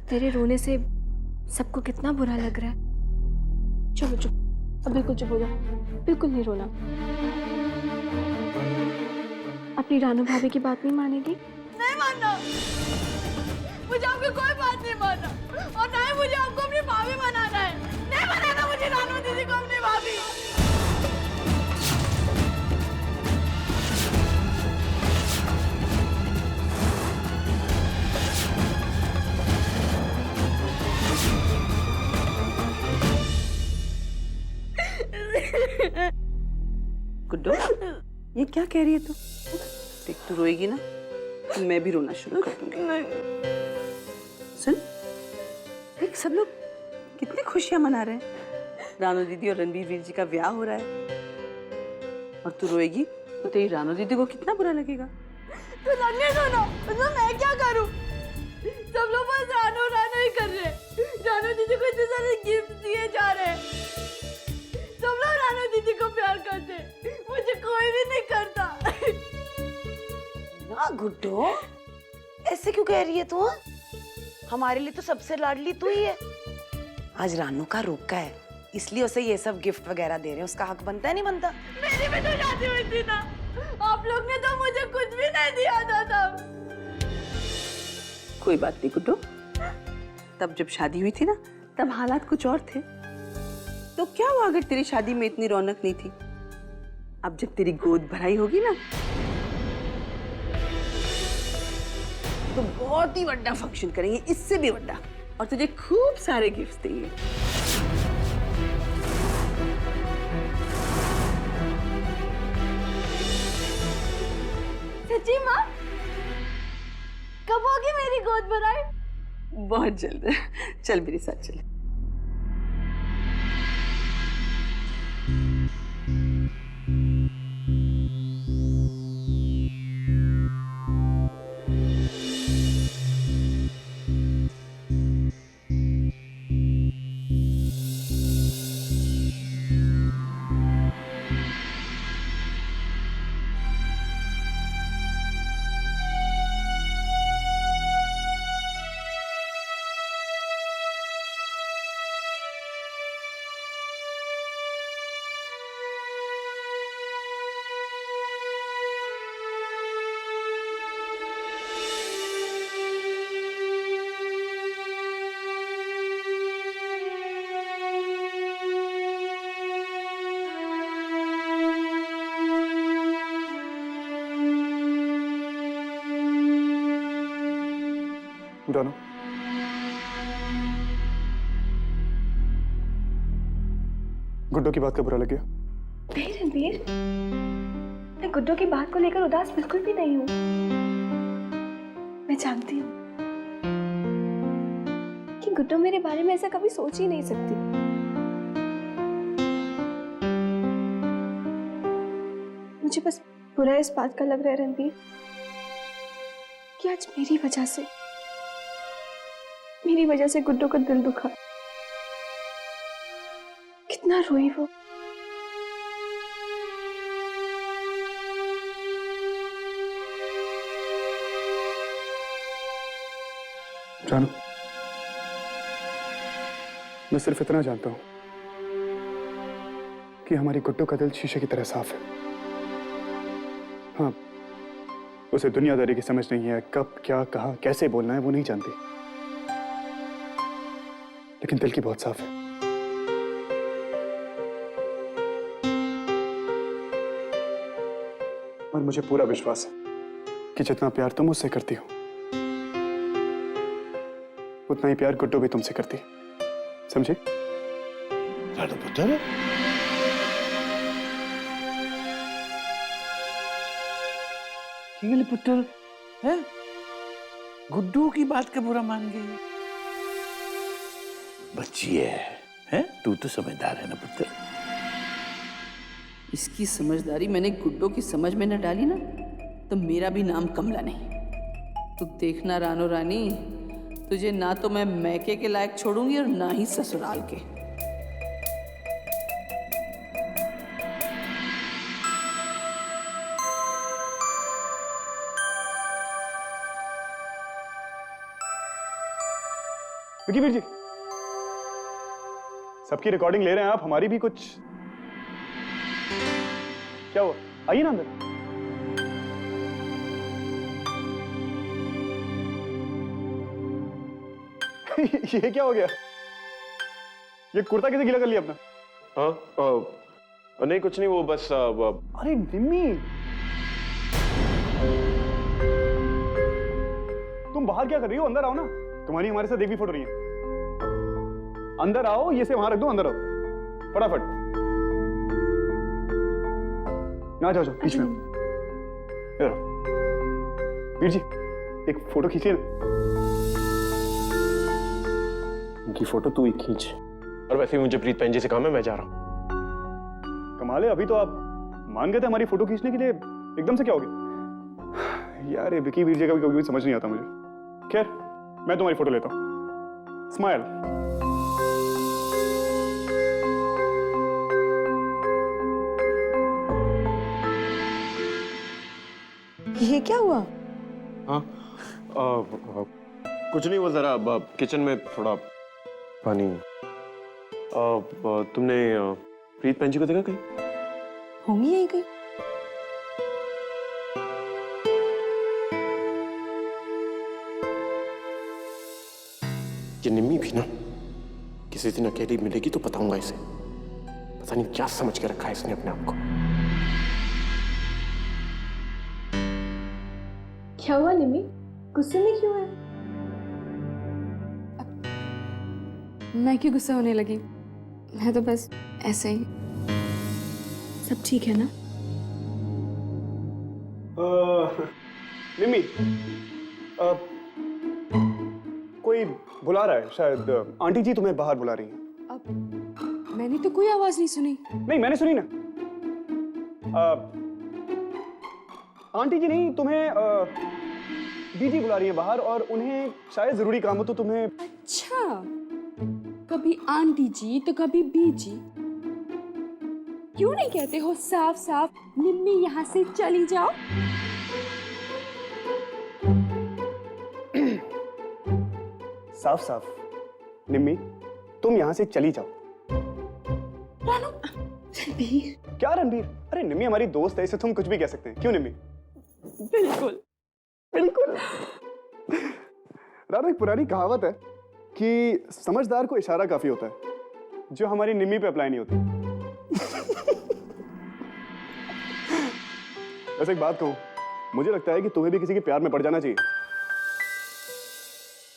तेरे रोने से सबको कितना बुरा लग रहा है। चुप चुप, अब बिल्कुल चुप हो जाओ, बिल्कुल नहीं रोना। अपनी रानू भाभी की बात नहीं मानेगी? नहीं मानना, मुझे आपकी कोई बात नहीं मानना, और ना ही मुझे आपको अपनी भाभी बनाना है। नहीं बनाना मुझे रानू दीदी को अपनी भाभी। गुड्डो, ये क्या कह रही है तू? देख, तू रोएगी ना तो मैं भी रोना शुरू कर दूंगी। सुन, देख सब लोग कितनी खुशियां मना रहे हैं। रानू दीदी और रणबीर वीर जी का ब्याह हो रहा है और तू रोएगी तो तेरी रानू दीदी को कितना बुरा लगेगा। तो लगने दो ना, तो मैं क्या करूं? सब लोग बस रानू रानू ही कर रहे हैं। रानू दीदी को इतने सारे गिफ्ट दिए जा रहे हैं। सब लोग रानू दीदी को प्यार करते हैं, मुझे कोई भी नहीं करता। ना गुड्डो, ऐसे क्यों कह रही है तू? हमारे लिए तो सबसे लाडली तू ही है। आज रानू का रोका है, इसलिए उसे ये सब गिफ्ट वगैरह दे रहे हैं। उसका हक बनता है नहीं बनता? मेरी भी तो शादी हुई थी ना, आप लोग ने तो मुझे कुछ भी नहीं दिया था तब। कोई बात नहीं गुड्डो, तब जब शादी हुई थी ना तब हालात कुछ और थे। तो क्या हुआ अगर तेरी शादी में इतनी रौनक नहीं थी? अब जब तेरी गोद भराई होगी ना तो बहुत ही बड़ा फंक्शन करेंगे, इससे भी बड़ा, और तुझे खूब सारे गिफ्ट्स देंगे। सच्ची माँ? कब होगी मेरी गोद भराई? बहुत जल्द। चल मेरे साथ चल। रानू, गुड्डो की बात का बुरा लग गया? नहीं रणबीर, मैं गुड्डो की बात को लेकर उदास बिल्कुल भी नहीं हूँ। मैं जानती हूँ कि गुड्डो मेरे बारे में ऐसा कभी सोच ही नहीं सकती। मुझे बस बुरा इस बात का लग रहा है रणबीर कि आज मेरी वजह से गुड्डो का दिल दुखा। कितना रोई वो। रानू, मैं सिर्फ इतना जानता हूं कि हमारी गुड्डो का दिल शीशे की तरह साफ है। हाँ, उसे दुनियादारी की समझ नहीं है, कब क्या कहाँ कैसे बोलना है वो नहीं जानती, लेकिन दिल की बहुत साफ है। और मुझे पूरा विश्वास है कि जितना प्यार तुम उससे करती हो उतना ही प्यार गुड्डो भी तुमसे करती है, समझे? रानू पुत्र, पुत्र है गुड्डू की बात का बुरा मान गई। बच्ची है? तू तो समझदार है ना पुत्र। इसकी समझदारी मैंने गुड्डो की समझ में न डाली ना तो मेरा भी नाम कमला नहीं। तू देखना रानो रानी, तुझे ना तो मैं मैके के लायक छोड़ूंगी और ना ही ससुराल के। विकी वीर जी, सबकी रिकॉर्डिंग ले रहे हैं आप, हमारी भी कुछ। क्या हुआ, आइए ना अंदर। ये क्या हो गया? ये कुर्ता कैसे गीला कर लिया अपना? हाँ नहीं कुछ नहीं, वो बस अरे निम्मी, तुम बाहर क्या कर रही हो? अंदर आओ ना, तुम्हारी हमारे साथ एक भी फोटो नहीं है। अंदर आओ, ये से वहां रख दो, अंदर आओ फटाफट। ना जाओ, जाओ बीच में। इधर आओ। वीर जी, एक फोटो खींचिए ना। उनकी फोटो तू ही खींच। और वैसे भी मुझे प्रीत बहन जी से काम है, मैं जा रहा हूँ। कमाल है, अभी तो आप मान गए थे हमारी फोटो खींचने के लिए, एकदम से क्या हो गया? यार ये विकी वीर जी का भी कभी समझ नहीं आता मुझे। खैर, मैं तुम्हारी फोटो लेता हूँ। स्माइल। ये क्या हुआ? हाँ कुछ नहीं, वो जरा किचन में थोड़ा पानी। तुमने प्रीत बहन जी को देखा कहीं? होंगी यही कहीं। ये निम्मी भी ना किसी दिन अकेली मिलेगी तो बताऊंगा इसे। पता नहीं क्या समझ के रखा है इसने अपने आप को। क्या हुआ निमी, गुस्से में क्यों है? मैं क्यों गुस्सा होने लगी? मैं तो बस ऐसे ही। सब ठीक है ना? निम्मी, कोई बुला रहा है शायद। आंटी जी तुम्हें बाहर बुला रही हैं। अब मैंने तो कोई आवाज नहीं सुनी। नहीं, मैंने सुनी ना। आंटी जी नहीं, तुम्हें बीजी बुला रही है बाहर, और उन्हें शायद जरूरी काम हो तो तुम्हें। अच्छा, कभी आंटी जी तो कभी बीजी। क्यों नहीं कहते हो साफ साफ, निम्मी यहाँ से चली जाओ? साफ साफ, निम्मी तुम यहाँ से चली जाओ। रणबीर, क्या रणबीर? अरे निम्मी हमारी दोस्त है, इसे तुम कुछ भी कह सकते हैं। क्यों निम्मी? बिल्कुल बिल्कुल। रानो, एक पुरानी कहावत है कि समझदार को इशारा काफी होता है, जो हमारी निम्मी पे अप्लाई नहीं होती। वैसे एक बात कहूं, मुझे लगता है कि तुम्हें भी किसी के प्यार में पड़ जाना चाहिए,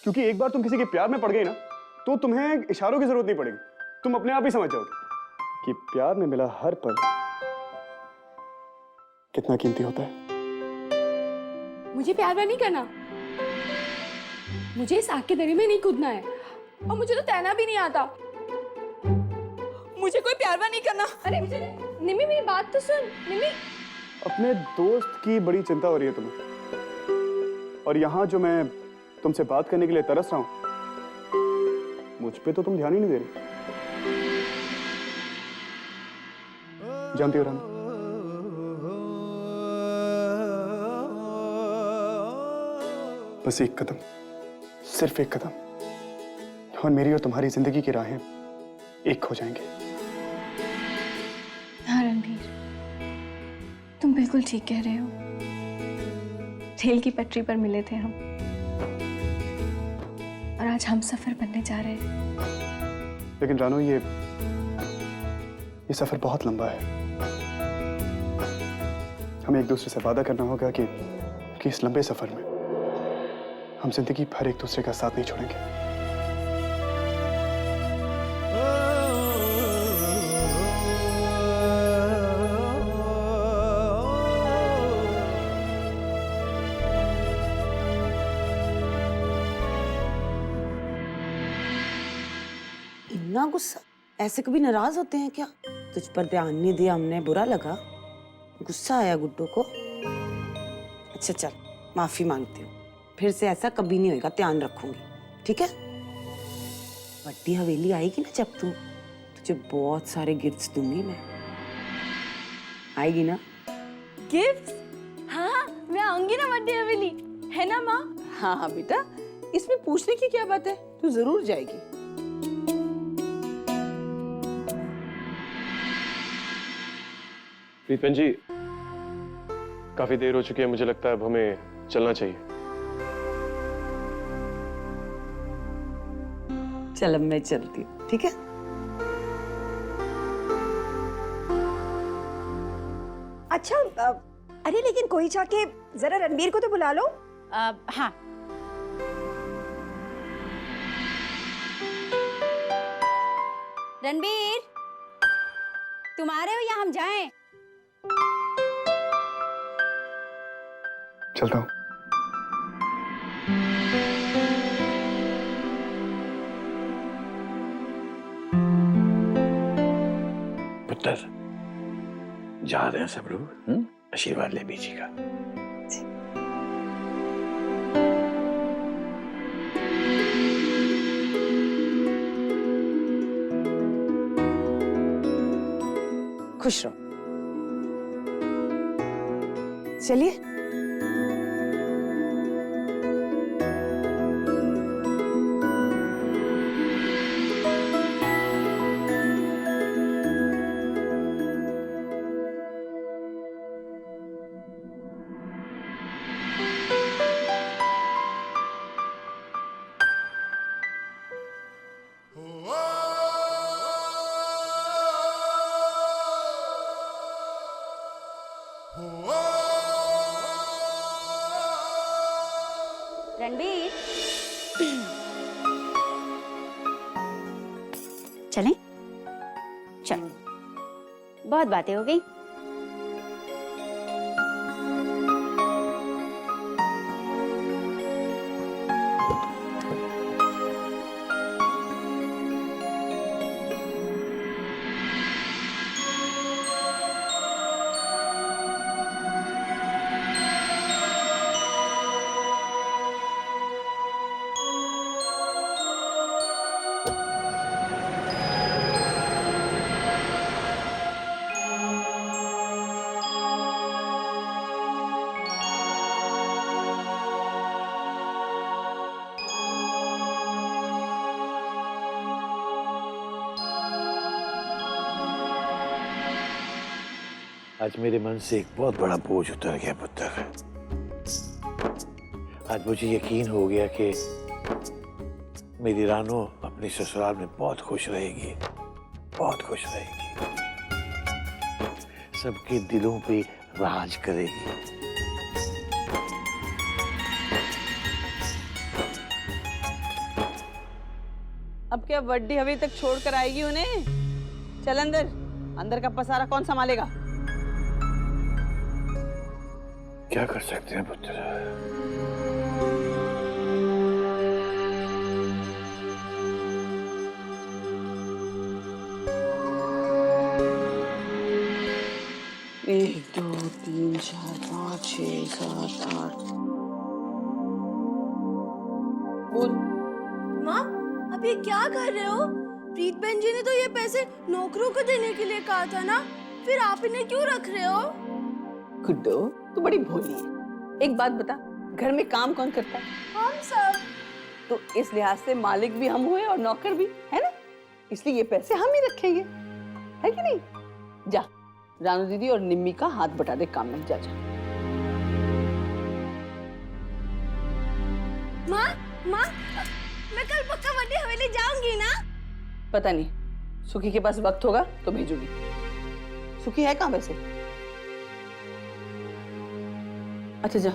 क्योंकि एक बार तुम किसी के प्यार में पड़ गई ना, तो तुम्हें इशारों की जरूरत नहीं पड़ेगी। तुम अपने आप ही समझ जाओगे कि प्यार में मिला हर पल कितना कीमती होता है। मुझे प्यार व्यार नहीं करना। मुझे इस आग के दरी में नहीं कूदना है, और मुझे तो तैरना भी नहीं आता। मुझे कोई प्यार व्यार नहीं करना। अरे निमी, मेरी बात तो सुन। निमी, अपने दोस्त की बड़ी चिंता हो रही है तुम्हें, और यहाँ जो मैं तुमसे बात करने के लिए तरस रहा हूं, मुझ पे तो तुम ध्यान ही नहीं दे रही। जानती हो राम, बस एक कदम, सिर्फ एक कदम, और मेरी और तुम्हारी जिंदगी की राहें एक हो जाएंगे। हाँ रणबीर, तुम बिल्कुल ठीक कह रहे हो। रेल की पटरी पर मिले थे हम, और आज हम सफर बनने जा रहे हैं। लेकिन रानो, ये सफर बहुत लंबा है। हमें एक दूसरे से वादा करना होगा कि इस लंबे सफर में हम जिंदगी भर एक दूसरे का साथ नहीं छोड़ेंगे। इतना गुस्सा? ऐसे कभी नाराज होते हैं क्या? तुझ पर ध्यान नहीं दिया हमने, बुरा लगा? गुस्सा आया गुड्डू को? अच्छा चल, माफी मांगती हूँ। फिर से ऐसा कभी नहीं होगा, ध्यान रखूंगी, ठीक है? बड़ी हवेली आएगी ना जब तू, तुझे बहुत सारे गिफ्ट्स दूंगी मैं। आएगी ना? गिफ्ट? हाँ, मैं आऊंगी ना बर्थडे हवेली, है ना माँ? हाँ हाँ बेटा, इसमें पूछने की क्या बात है, तू जरूर जाएगी। प्रीतम जी, काफी देर हो चुकी है, मुझे लगता है अब हमें चलना चाहिए। चल अब मैं चलती हूँ, ठीक है? अच्छा अरे लेकिन कोई जाके जरा रणबीर को तो बुला लो। हाँ। रणबीर, तुम आ रहे हो या हम जाएं? चलता हूँ। पुत्र, जा रहे हैं सब लोग, आशीर्वाद ले बीजी का। खुश रहो। चलिए। रणबीर, चलें? चल, बहुत बातें हो गई। आज मेरे मन से एक बहुत बड़ा बोझ उतर गया पुत्र। आज मुझे यकीन हो गया कि मेरी रानो अपने ससुराल में बहुत खुश रहेगी, बहुत खुश रहेगी, सबके दिलों पे राज करेगी। अब क्या वड्डी हवेली तक छोड़ कर आएगी उन्हें? चल अंदर, अंदर का पसारा कौन संभालेगा? क्या कर सकते हैं पुत्र? एक, दो, तीन, चार, पाँच, छः, सात, आठ। बोल। माँ, अब ये क्या कर रहे हो? प्रीत बहन जी ने तो ये पैसे नौकरों को देने के लिए कहा था ना, फिर आप इन्हें क्यों रख रहे हो? गुड्डो, तू बड़ी भोली है। एक बात बता, घर में काम कौन करता है? हम सब। तो इस लिहाज से मालिक भी हम हुए और नौकर भी, है ना? इसलिए ये पैसे हम ही रखेंगे, है कि नहीं? जा, रानू दीदी और निम्मी का हाथ बटा दे काम में, जा जा। माँ, माँ, मैं कल पक्का वड्डी हवेली जाऊंगी ना? पता नहीं, सुखी के पास वक्त होगा तो भेजूंगी। सुखी है कहाँ वैसे? अच्छा जा।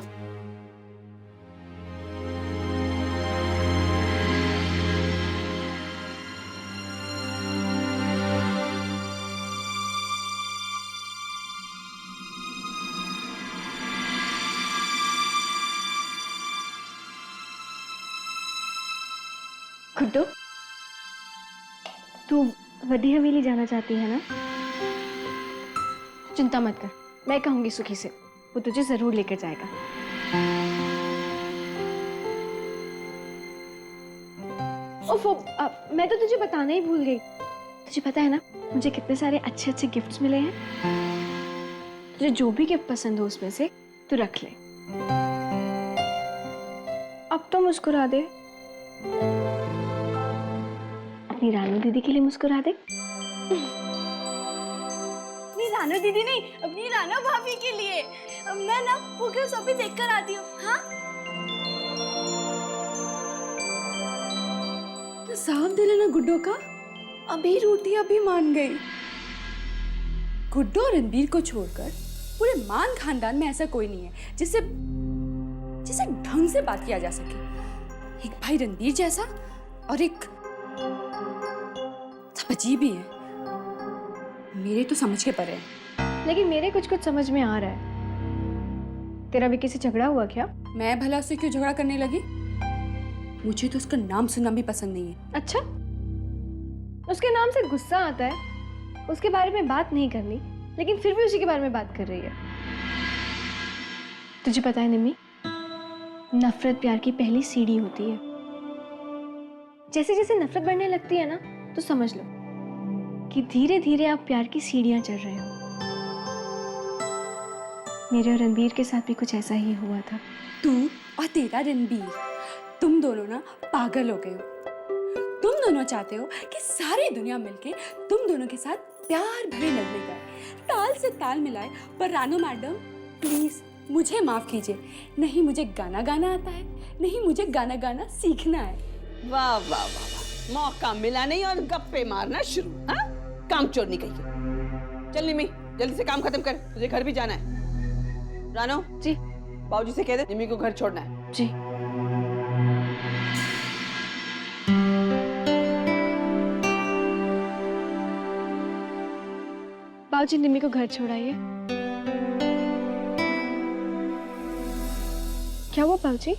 गुड्डो, तू वड्डी हवेली जाना चाहती है ना? चिंता मत कर, मैं कहूंगी सुखी से, वो तुझे जरूर लेकर जाएगा। ओफो, मैं तो तुझे बताना ही भूल गई। तुझे पता है ना मुझे कितने सारे अच्छे अच्छे गिफ्ट्स मिले हैं? तुझे जो भी गिफ्ट पसंद हो उसमें से तू रख ले। अब तो मुस्कुरा दे। अपनी रानू दीदी के लिए मुस्कुरा दे। अपनी रानो दीदी नहीं, अपनी रानो भाभी के लिए। मैं ना प्रोग्रेस अभी देख कर आती हूँ। हाँ, तो साफ दिल है ना गुड्डो का। अभी रोटी अभी मान गई। गुड्डो और रणबीर को छोड़कर पूरे मान खानदान में ऐसा कोई नहीं है जिससे ढंग से बात किया जा सके। एक भाई रणबीर जैसा और एक सब अजीब ही है। मेरे तो समझ के परे हैं। लेकिन मेरे कुछ कुछ समझ में आ रहा है। तेरा भी किसी झगड़ा हुआ क्या? मैं भला उससे क्यों झगड़ा करने लगी? मुझे तो उसका नाम सुनना भी पसंद नहीं है। अच्छा, उसके नाम से गुस्सा आता है, उसके बारे में बात नहीं करनी, लेकिन फिर भी उसी के बारे में बात कर रही है। तुझे पता है निम्मी, नफरत प्यार की पहली सीढ़ी होती है। जैसे जैसे नफरत बढ़ने लगती है ना, तो समझ लो कि धीरे धीरे आप प्यार की सीढ़ियां चढ़ रहे हो। मेरे और रणबीर के साथ भी कुछ ऐसा ही हुआ था। तू और तेरा रणबीर, तुम दोनों ना पागल हो गए हो। तुम दोनों चाहते हो कि सारी दुनिया मिलके तुम दोनों के साथ प्यार भरे लगने गाए, ताल से ताल मिलाए। पर रानू मैडम, प्लीज मुझे माफ कीजिए। नहीं मुझे गाना गाना आता है, नहीं मुझे गाना गाना सीखना है। वाह वाह वाह वाह, मौका मिला नहीं और गप्पे मारना शुरू। हाँ, काम चोर नहीं कही। चल निमी, जल्दी से काम खत्म कर, तुझे घर भी जाना है। रानो जी। बाबूजी से कह दे निमी को घर छोड़ना है। जी। बाबूजी, निम्मी को घर छोड़ाइए। क्या हुआ बाबूजी?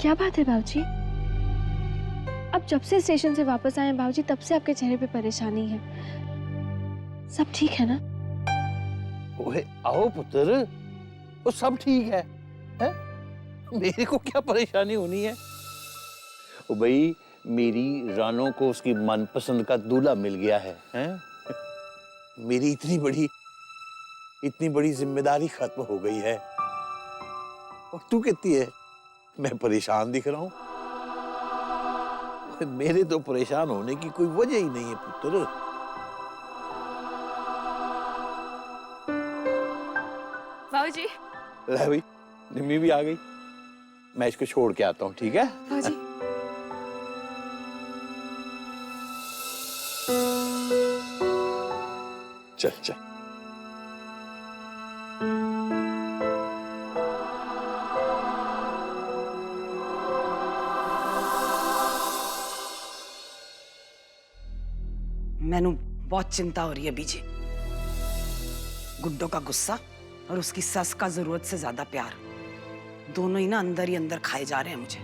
क्या बात है बाबूजी? अब जब से स्टेशन से वापस आए बाबूजी, तब से आपके चेहरे पे परेशानी है। सब ठीक है ना? ओए आओ पुत्र, वो सब ठीक है, हैं? मेरे को क्या परेशानी होनी है? ओ भाई, मेरी रानो को उसकी मनपसंद का दूल्हा मिल गया है, हैं? मेरी इतनी बड़ी जिम्मेदारी खत्म हो गई है। और तू कहती है मैं परेशान दिख रहा हूं? मेरे तो परेशान होने की कोई वजह ही नहीं है पुत्र। बाबूजी। ले भाई, निम्मी भी आ गई। मैं इसको छोड़ के आता हूँ, ठीक है? बाबूजी। चल चल। मैनू बहुत चिंता हो रही है बीजी। गुड्डो का गुस्सा और उसकी सस का जरूरत से ज्यादा प्यार, दोनों ही ना अंदर ही अंदर खाए जा रहे हैं मुझे।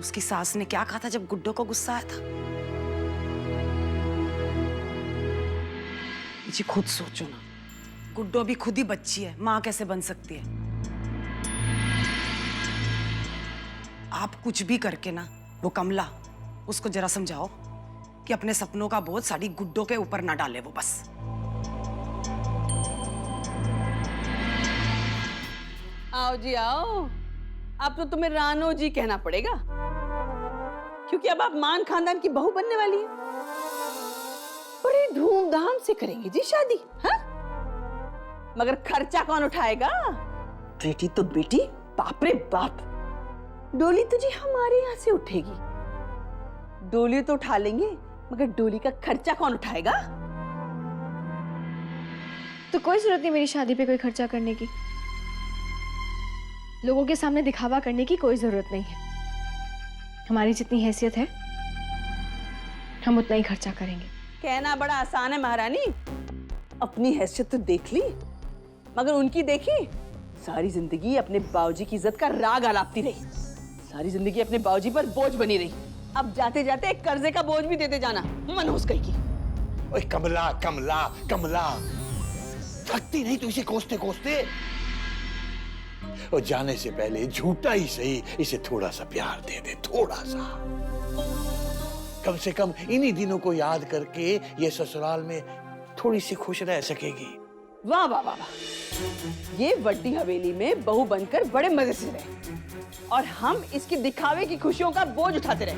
उसकी सास ने क्या कहा था जब गुड्डो को गुस्सा आया था? जी खुद सोचो ना, गुड्डो भी खुद ही बच्ची है, माँ कैसे बन सकती है? आप कुछ भी करके ना वो कमला, उसको जरा समझाओ कि अपने सपनों का बोझ साड़ी गुड्डो के ऊपर ना डाले वो बस। आओ जी आओ, अब तो तुम्हें रानो जी कहना पड़ेगा, क्योंकि अब आप मान खानदान की बहू बनने वाली है। बड़ी धूमधाम से करेंगे जी शादी, हाँ? मगर खर्चा कौन उठाएगा? बेटी तो बेटी, बाप रे बाप। डोली तो जी हमारे यहाँ से उठेगी। डोली तो उठा लेंगे, मगर डोली का खर्चा कौन उठाएगा? तो कोई जरूरत नहीं मेरी शादी पे कोई खर्चा करने की। लोगों के सामने दिखावा करने की कोई जरूरत नहीं है। हमारी जितनी हैसियत है हम उतना ही खर्चा करेंगे। कहना बड़ा आसान है महारानी, अपनी हैसियत तो देख ली, मगर उनकी देखी? सारी जिंदगी अपने बाबूजी की इज्जत का राग आलापती रही, सारी जिंदगी अपने बाबूजी पर बोझ बनी रही। अब जाते जाते एक कर्जे का बोझ भी देते जाना, मनहूस कहीं की। ओए कमला कमला कमला, थकती नहीं तू इसे कोसते कोसते? और जाने से पहले झूठा ही सही इसे थोड़ा सा प्यार दे दे, थोड़ा सा। कम से कम इन्हीं दिनों को याद करके ये ससुराल में थोड़ी सी खुश रह सकेगी। वाह वाह वाह वाह, ये वड्डी हवेली में बहू बनकर बड़े मजे से रहे और हम इसकी दिखावे की खुशियों का बोझ उठाते रहे।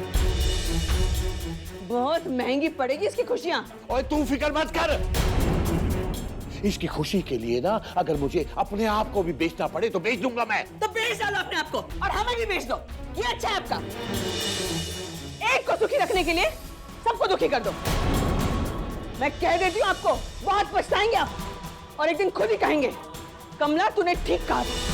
बहुत महंगी पड़ेगी इसकी खुशियां। और तू फिक्र मत कर, इसकी खुशी के लिए ना अगर मुझे अपने आप को भी बेचना पड़े तो बेच दूंगा मैं। तो बेच डालो अपने आप को और हमें भी बेच दो, ये अच्छा है आपका। एक को सुखी रखने के लिए सबको दुखी कर दो। मैं कह देती हूँ आपको, बहुत पछताएंगे आप और एक दिन खुद ही कहेंगे कमला तूने ठीक कहा था।